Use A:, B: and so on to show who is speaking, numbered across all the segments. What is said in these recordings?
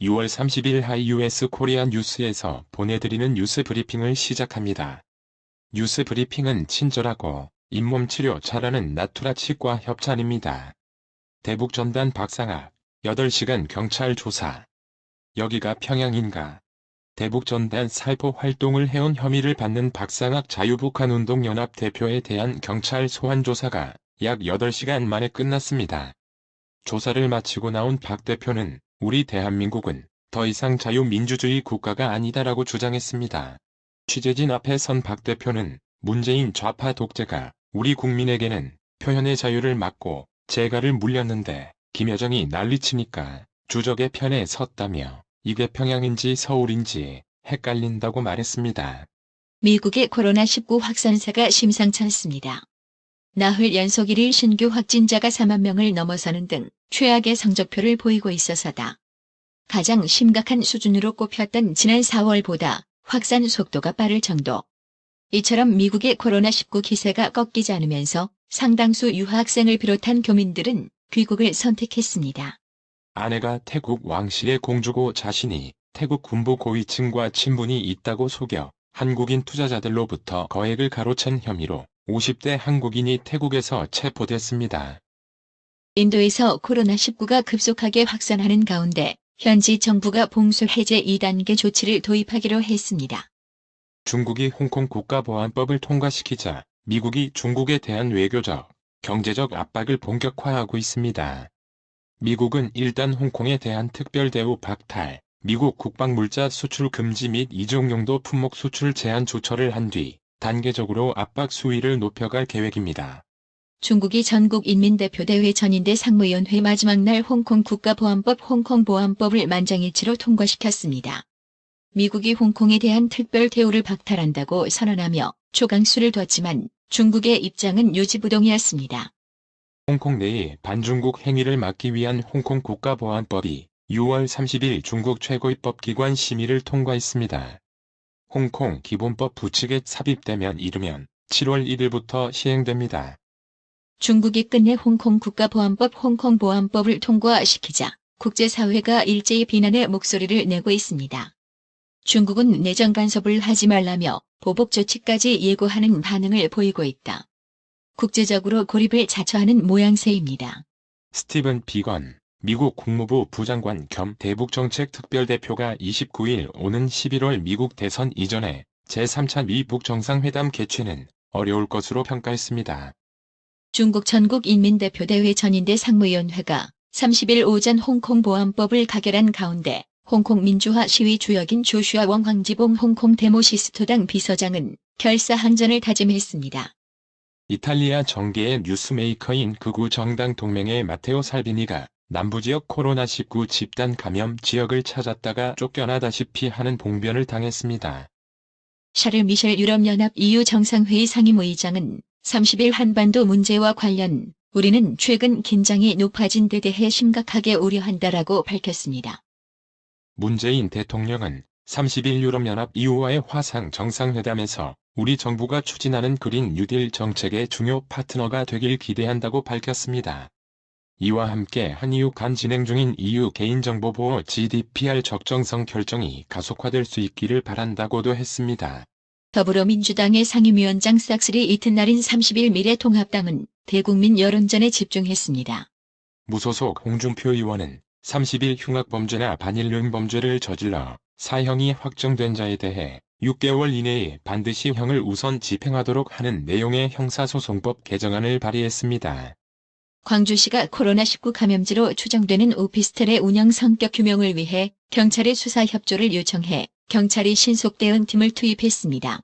A: 6월 30일 하이유에스 코리안 뉴스에서 보내드리는 뉴스 브리핑을 시작합니다. 뉴스 브리핑은 친절하고 잇몸 치료 잘하는 나투라 치과 협찬입니다. 대북전단 박상학 8시간 경찰 조사. 여기가 평양인가? 대북전단 살포 활동을 해온 혐의를 받는 박상학 자유북한운동연합 대표에 대한 경찰 소환조사가 약 8시간 만에 끝났습니다. 조사를 마치고 나온 박 대표는 우리 대한민국은 더 이상 자유민주주의 국가가 아니다라고 주장했습니다. 취재진 앞에 선 박 대표는 문재인 좌파 독재가 우리 국민에게는 표현의 자유를 막고 재갈을 물렸는데 김여정이 난리치니까 주적의 편에 섰다며 이게 평양인지 서울인지 헷갈린다고 말했습니다.
B: 미국의 코로나19 확산세가 심상치 않습니다. 나흘 연속 1일 신규 확진자가 4만 명을 넘어서는 등 최악의 성적표를 보이고 있어서다. 가장 심각한 수준으로 꼽혔던 지난 4월보다 확산 속도가 빠를 정도. 이처럼 미국의 코로나19 기세가 꺾이지 않으면서 상당수 유학생을 비롯한 교민들은 귀국을 선택했습니다.
A: 아내가 태국 왕실의 공주고 자신이 태국 군부 고위층과 친분이 있다고 속여 한국인 투자자들로부터 거액을 가로챈 혐의로 50대 한국인이 태국에서 체포됐습니다.
B: 인도에서 코로나19가 급속하게 확산하는 가운데 현지 정부가 봉쇄 해제 2단계 조치를 도입하기로 했습니다.
A: 중국이 홍콩 국가보안법을 통과시키자 미국이 중국에 대한 외교적, 경제적 압박을 본격화하고 있습니다. 미국은 일단 홍콩에 대한 특별대우 박탈, 미국 국방물자 수출 금지 및 이종용도 품목 수출 제한 조처를 한 뒤 단계적으로 압박 수위를 높여갈 계획입니다.
B: 중국이 전국인민대표대회 전인대 상무위원회 마지막 날 홍콩 국가보안법 홍콩보안법을 만장일치로 통과시켰습니다. 미국이 홍콩에 대한 특별 대우를 박탈한다고 선언하며 초강수를 뒀지만 중국의 입장은 요지부동이었습니다.
A: 홍콩 내의 반중국 행위를 막기 위한 홍콩 국가보안법이 6월 30일 중국 최고입법기관 심의를 통과했습니다. 홍콩 기본법 부칙에 삽입되면 이르면 7월 1일부터 시행됩니다.
B: 중국이 끝내 홍콩 국가보안법 홍콩보안법을 통과시키자 국제사회가 일제히 비난의 목소리를 내고 있습니다. 중국은 내정 간섭을 하지 말라며 보복 조치까지 예고하는 반응을 보이고 있다. 국제적으로 고립을 자초하는 모양새입니다.
A: 스티븐 비건 미국 국무부 부장관 겸 대북정책특별대표가 29일 오는 11월 미국 대선 이전에 제3차 미북 정상회담 개최는 어려울 것으로 평가했습니다.
B: 중국 전국인민대표대회 전인대 상무위원회가 30일 오전 홍콩보안법을 가결한 가운데 홍콩 민주화 시위 주역인 조슈아 웡 황지봉 홍콩 데모시스토당 비서장은 결사항전을 다짐했습니다.
A: 이탈리아 정계의 뉴스메이커인 극우 정당 동맹의 마테오 살비니가 남부지역 코로나19 집단 감염 지역을 찾았다가 쫓겨나다시피 하는 봉변을 당했습니다.
B: 샤를 미셸 유럽연합 EU 정상회의 상임의장은 30일 한반도 문제와 관련 우리는 최근 긴장이 높아진 데 대해 심각하게 우려한다라고 밝혔습니다.
A: 문재인 대통령은 30일 유럽연합 EU와의 화상 정상회담에서 우리 정부가 추진하는 그린 뉴딜 정책의 중요 파트너가 되길 기대한다고 밝혔습니다. 이와 함께 한EU 간 진행 중인 EU 개인정보보호 GDPR 적정성 결정이 가속화될 수 있기를 바란다고도 했습니다.
B: 더불어민주당의 상임위원장 싹쓸이 이튿날인 30일 미래통합당은 대국민 여론전에 집중했습니다.
A: 무소속 홍준표 의원은 30일 흉악범죄나 반인륜 범죄를 저질러 사형이 확정된 자에 대해 6개월 이내에 반드시 형을 우선 집행하도록 하는 내용의 형사소송법 개정안을 발의했습니다.
B: 광주시가 코로나19 감염지로 추정되는 오피스텔의 운영 성격 규명을 위해 경찰의 수사 협조를 요청해 경찰이 신속 대응팀을 투입했습니다.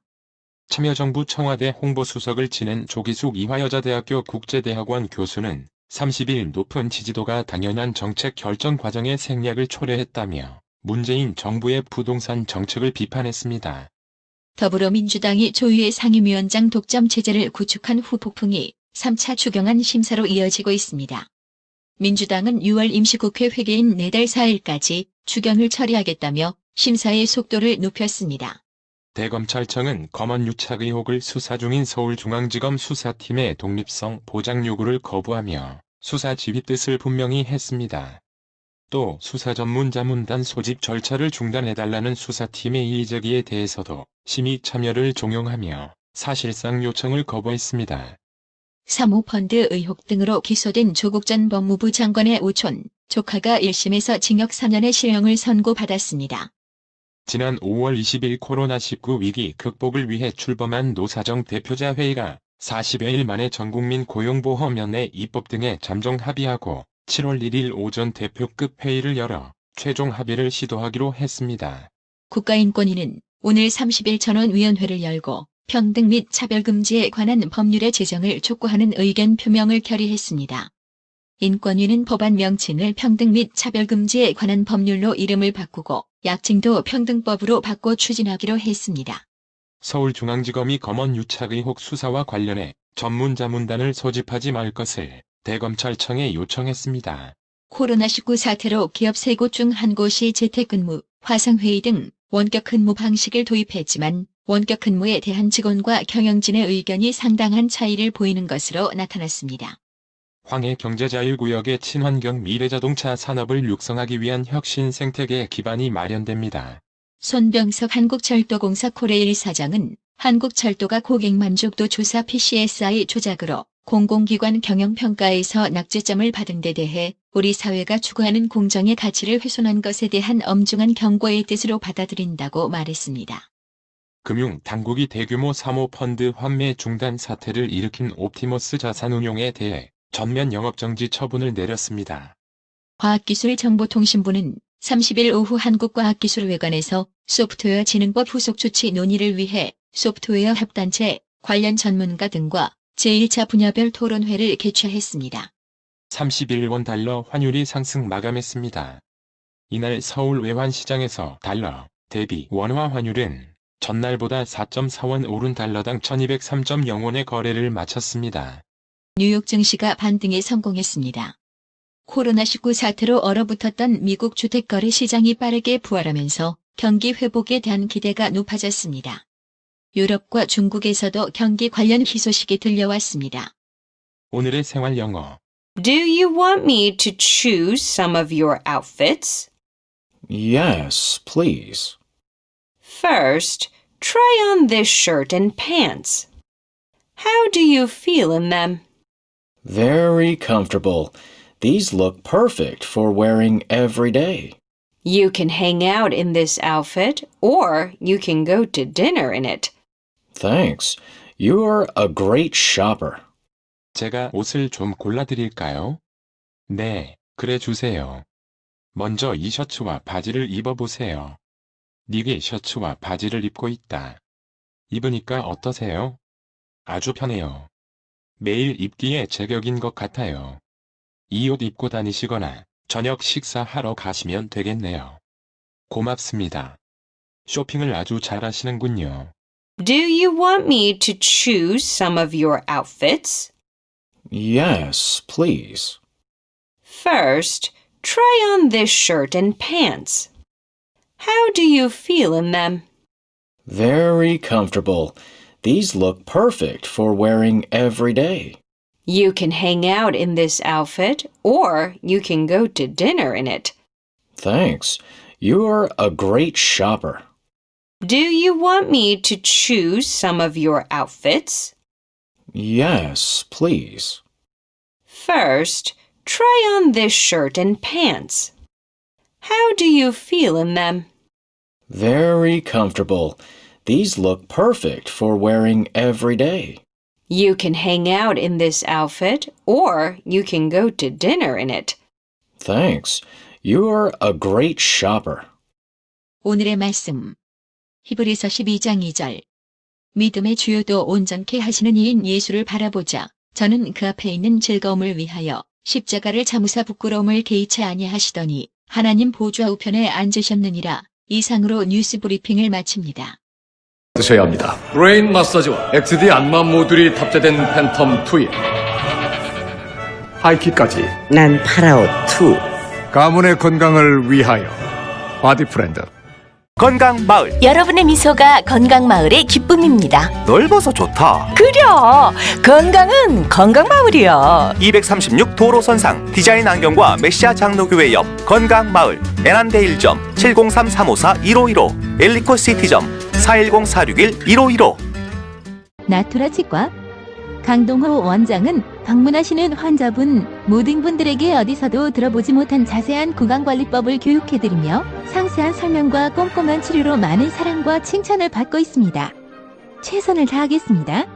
A: 참여정부 청와대 홍보수석을 지낸 조기숙 이화여자대학교 국제대학원 교수는 30일 높은 지지도가 당연한 정책 결정 과정의 생략을 초래했다며 문재인 정부의 부동산 정책을 비판했습니다.
B: 더불어민주당이 조희의 상임위원장 독점 체제를 구축한 후 폭풍이 3차 추경안 심사로 이어지고 있습니다. 민주당은 6월 임시국회 회계인 내달 4일까지 추경을 처리하겠다며 심사의 속도를 높였습니다.
A: 대검찰청은 검언 유착 의혹을 수사 중인 서울중앙지검 수사팀의 독립성 보장 요구를 거부하며 수사 지휘 뜻을 분명히 했습니다. 또 수사 전문자문단 소집 절차를 중단해달라는 수사팀의 이 제기에 대해서도 심의 참여를 종용하며 사실상 요청을 거부했습니다.
B: 사모펀드 의혹 등으로 기소된 조국 전 법무부 장관의 오촌, 조카가 1심에서 징역 4년의 실형을 선고받았습니다.
A: 지난 5월 20일 코로나19 위기 극복을 위해 출범한 노사정 대표자 회의가 40여일 만에 전국민 고용보험연내 입법 등에 잠정 합의하고 7월 1일 오전 대표급 회의를 열어 최종 합의를 시도하기로 했습니다.
B: 국가인권위는 오늘 30일 전원위원회를 열고 평등 및 차별금지에 관한 법률의 제정을 촉구하는 의견 표명을 결의했습니다. 인권위는 법안 명칭을 평등 및 차별금지에 관한 법률로 이름을 바꾸고 약칭도 평등법으로 바꿔 추진하기로 했습니다.
A: 서울중앙지검이 검언 유착 의혹 수사와 관련해 전문자문단을 소집하지 말 것을 대검찰청에 요청했습니다.
B: 코로나19 사태로 기업 3곳 중 1곳이 재택근무, 화상회의 등 원격 근무 방식을 도입했지만 원격 근무에 대한 직원과 경영진의 의견이 상당한 차이를 보이는 것으로 나타났습니다.
A: 황해 경제자율구역의 친환경 미래자동차 산업을 육성하기 위한 혁신 생태계 기반이 마련됩니다.
B: 손병석 한국철도공사 코레일 사장은 한국철도가 고객만족도 조사 PCSI 조작으로 공공기관 경영평가에서 낙제점을 받은 데 대해 우리 사회가 추구하는 공정의 가치를 훼손한 것에 대한 엄중한 경고의 뜻으로 받아들인다고 말했습니다.
A: 금융당국이 대규모 사모펀드 환매 중단 사태를 일으킨 옵티머스 자산운용에 대해 전면 영업정지 처분을 내렸습니다.
B: 과학기술정보통신부는 30일 오후 한국과학기술회관에서 소프트웨어 진흥법 후속 조치 논의를 위해 소프트웨어 협단체, 관련 전문가 등과 제1차 분야별 토론회를 개최했습니다.
A: 30일 원 달러 환율이 상승 마감했습니다. 이날 서울 외환시장에서 달러 대비 원화 환율은 전날보다 4.4원 오른 달러당 1203.0원의 거래를 마쳤습니다.
B: 뉴욕 증시가 반등에 성공했습니다. 코로나19 사태로 얼어붙었던 미국 주택거래 시장이 빠르게 부활하면서 경기 회복에 대한 기대가 높아졌습니다. 유럽과 중국에서도 경기 관련 희소식이 들려왔습니다.
A: 오늘의 생활 영어.
C: Do you want me to choose some of your outfits?
D: Yes, please.
C: First, try on this shirt and pants. How do you feel in them?
D: Very comfortable. These look perfect for wearing every day.
C: You can hang out in this outfit, or you can go to dinner in it.
D: Thanks. You're a great shopper.
A: 제가 옷을 좀 골라드릴까요? 네, 그래 주세요. 먼저 이 셔츠와 바지를 입어보세요. 니게 셔츠와 바지를 입고 있다. 입으니까 어떠세요? 아주 편해요. 매일 입기에 제격인 것 같아요. 이 옷 입고 다니시거나 저녁 식사하러 가시면 되겠네요. 고맙습니다. 쇼핑을 아주 잘하시는군요.
C: Do you want me to choose some of your outfits?
D: Yes, please.
C: First, try on this shirt and pants. How do you feel in them?
D: Very comfortable. These look perfect for wearing every day.
C: You can hang out in this outfit, or you can go to dinner in it.
D: Thanks. You're a great shopper.
C: Do you want me to choose some of your outfits?
D: Yes, please.
C: First, try on this shirt and pants. How do you feel in them?
D: Very comfortable. These look perfect for wearing every day.
C: You can hang out in this outfit, or you can go to dinner in it.
D: Thanks. You're a great shopper.
B: 오늘의 말씀. 히브리서 12장 2절. 믿음의 주요도 온전케 하시는 이인 예수를 바라보자. 저는 그 앞에 있는 즐거움을 위하여 십자가를 참으사 부끄러움을 개의치 아니하시더니 하나님 보좌 우편에 앉으셨느니라. 이상으로 뉴스 브리핑을 마칩니다.
E: 드셔야 합니다. 브레인 마사지와 XD 안마 모듈이 탑재된 팬텀 2에 하이킥까지
F: 난 파라오 2.
E: 가문의 건강을 위하여 바디 프렌드
F: 건강마을.
G: 여러분의 미소가 건강마을의 기쁨입니다.
F: 넓어서 좋다.
G: 그려! 건강은 건강마을이야.
F: 236 도로선상 디자인 안경과 메시아 장로교회 옆 건강마을. 애난데일점 703-354-1515 엘리코시티점 410-461-1515.
H: 나투라 치과 강동호 원장은 방문하시는 환자분 모든 분들에게 어디서도 들어보지 못한 자세한 구강관리법을 교육해드리며 상세한 설명과 꼼꼼한 치료로 많은 사랑과 칭찬을 받고 있습니다. 최선을 다하겠습니다.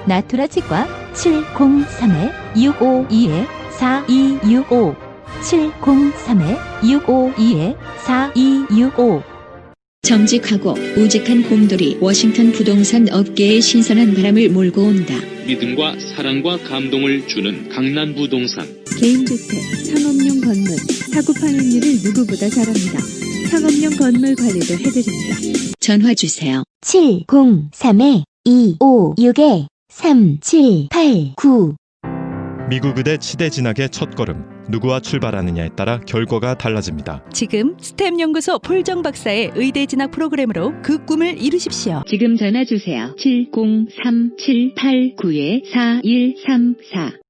H: 나투라 치과 703-652-4265 703-652-4265
B: 정직하고 우직한 곰돌이 워싱턴 부동산 업계에 신선한 바람을 몰고 온다.
I: 믿음과 사랑과 감동을 주는 강남부동산.
J: 개인주택, 상업용 건물, 사고 판매율을 누구보다 잘합니다. 상업용 건물 관리도 해드립니다.
B: 전화 주세요.
H: 703-256-3789
K: 미국 의대 치대 진학의 첫걸음. 누구와 출발하느냐에 따라 결과가 달라집니다.
J: 지금 스템 연구소 폴정 박사의 의대 진학 프로그램으로 그 꿈을 이루십시오.
B: 지금 전화 주세요. 703-789-4134